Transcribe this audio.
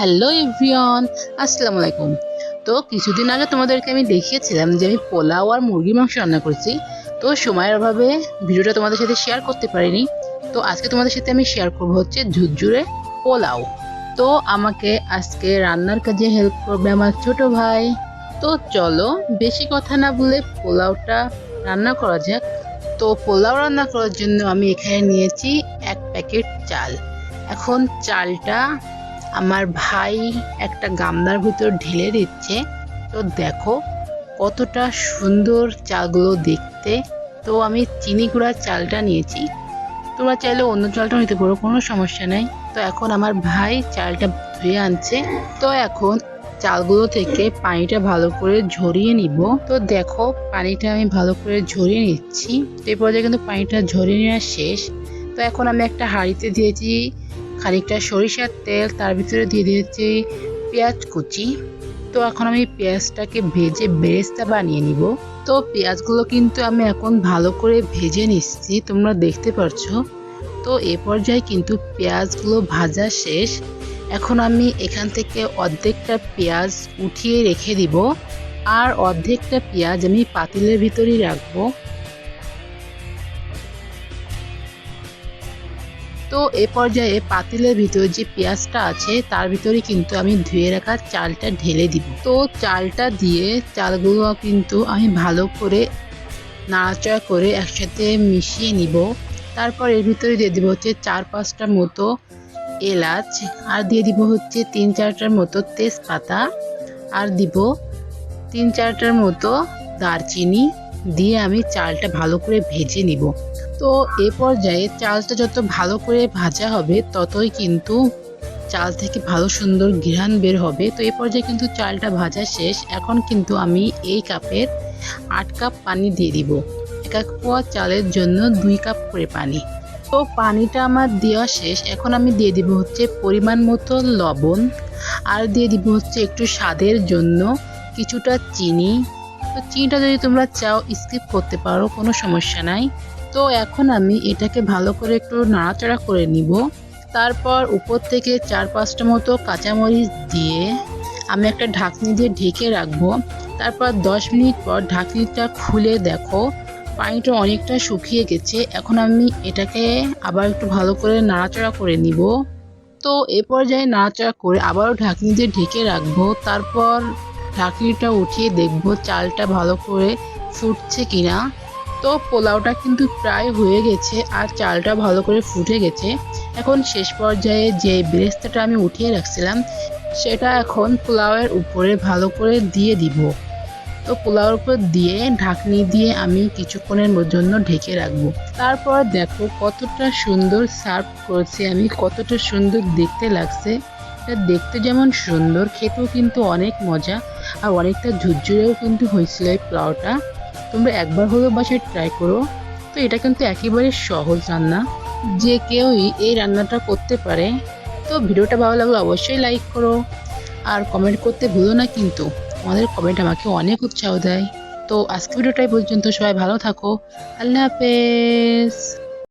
Hello everyone, আসসালামু আলাইকুম। তো কিছুদিন আগে তোমাদেরকে আমি দেখিয়েছিলাম যে আমি পোলাও আর মুরগির মাংস রান্না করেছি। তো সময়ের অভাবে ভিডিওটা তোমাদের সাথে শেয়ার করতে পারিনি। তো আজকে তোমাদের সাথে আমি শেয়ার করবো হচ্ছে ঝুরঝুরে পোলাও। তো আমাকে আজকে রান্নার কাজে হেল্প করবে আমার ছোট ভাই। তো চলো বেশি কথা না বলে পোলাওটা রান্না করা যাক। তো পোলাও রান্না করার জন্য আমি এখানে নিয়েছি 1 প্যাকেট চাল। এখন চালটা আমার ভাই একটা গামলার ভিতর ঢেলে দিচ্ছে। তো দেখো কতটা সুন্দর চালগুলো দেখতে। তো আমি চিনি গুঁড়ার চালটা নিয়েছি, তোমরা চাইলে অন্য চালটাও নিতে পারো, কোনো সমস্যা নেই। তো এখন আমার ভাই চালটা ধুয়ে আনছে। তো এখন চালগুলো থেকে পানিটা ভালো করে ঝরিয়ে নিব। তো দেখো পানিটা আমি ভালো করে ঝরিয়ে নিচ্ছি। তো এই পর্যায়ে কিন্তু পানিটা ঝরিয়ে নেওয়া শেষ। তো এখন আমি একটা হাঁড়িতে দিয়েছি খানিকটা সরিষার তেল, তার ভিতরে দিয়ে দিয়েছি পেঁয়াজ কুচি। তো এখন আমি পেঁয়াজটাকে ভেজে বেরেস্তা বানিয়ে নিব। তো পেঁয়াজগুলো কিন্তু আমি এখন ভালো করে ভেজে নিচ্ছি, তোমরা দেখতে পারছো। তো এ পর্যায়ে কিন্তু পেঁয়াজগুলো ভাজা শেষ। এখন আমি এখান থেকে অর্ধেকটা পেঁয়াজ উঠিয়ে রেখে দিব, আর অর্ধেকটা পেঁয়াজ আমি পাতিলের ভিতরেই রাখবো। তো এ পর্যায়ে পাতিলের ভিতরে যে পেঁয়াজটা আছে তার ভিতরে কিন্তু আমি ধুয়ে রাখা চালটা ঢেলে দিব। তো চালটা দিয়ে চালগুলো কিন্তু আমি ভালো করে নাড়াচাড়া করে একসাথে মিশিয়ে নিব। তারপর এর ভিতরে দিয়ে দিব হচ্ছে 4-5টার মতো এলাচ, আর দিয়ে দিব হচ্ছে 3-4টার মতো তেজপাতা, আর দিব 3-4টার মতো দারচিনি। দিয়ে আমি চালটা ভালো করে ভেজে নিব। তো এ পর্যায়ে চালটা যত ভালো করে ভাজা হবে ততই কিন্তু চাল থেকে ভালো সুন্দর ঘ্রাণ বের হবে। তো এই পর্যায়ে কিন্তু চালটা ভাজা শেষ। এখন কিন্তু আমি এই কাপের 8 কাপ পানি দিয়ে দিব। 1 পোয়া চালের জন্য 2 কাপ করে পানি। তো পানিটা আমার দেওয়া শেষ। এখন আমি দিয়ে দিব হচ্ছে পরিমাণ মতো লবণ, আর দিয়ে দিব হচ্ছে একটু স্বাদের জন্য কিছুটা চিনি। তো চিনিটা যদি তোমরা চাও স্কিপ করতে পারো, কোনো সমস্যা নাই। তো এখন আমি এটাকে ভালো করে একটু নাড়াচাড়া করে নিব। তারপর উপর থেকে 4-5টা মতো কাঁচামরিচ দিয়ে আমি একটা ঢাকনি দিয়ে ঢেকে রাখবো। তারপর 10 মিনিট পর ঢাকনিটা খুলে দেখো পানিটা অনেকটা শুকিয়ে গেছে। এখন আমি এটাকে আবার একটু ভালো করে নাড়াচাড়া করে নিব। তো এ পর্যায়ে নাড়াচাড়া করে আবারও ঢাকনি দিয়ে ঢেকে রাখবো। তারপর ঢাকনিটা উঠিয়ে দেখব চালটা ভালো করে ফুটছে কিনা। তো পোলাওটা কিন্তু প্রায় হয়ে গেছে আর চালটা ভালো করে ফুটে গেছে। এখন শেষ পর্যায়ে যে বেরেস্তাটা আমি উঠিয়ে রাখছিলাম সেটা এখন পোলাওয়ের উপরে ভালো করে দিয়ে দিব। তো পোলাওর উপর দিয়ে ঢাকনি দিয়ে আমি কিছুক্ষণের জন্য ঢেকে রাখবো। তারপর দেখো কতটা সুন্দর সার্ভ করেছি আমি, কতটা সুন্দর দেখতে লাগছে। এটা দেখতে যেমন সুন্দর, খেতেও কিন্তু অনেক মজা আর অনেকটা ঝুরঝুরেও কিন্তু হয়েছিল এই পোলাওটা। তোমরা একবার হলেও বাসায় ট্রাই করো। তো এটা কিন্তু একেবারে সহজ রান্না, যে কেউই এই রান্নাটা করতে পারে। তো ভিডিওটা ভালো লাগলে অবশ্যই লাইক করো আর কমেন্ট করতে ভুলো না কিন্তু, আমাদের কমেন্ট আমাকে অনেক উৎসাহ দেয়। তো আজকে ভিডিওটাই পর্যন্ত, সবাই ভালো থাকো। আল্লাহ হাফেজ।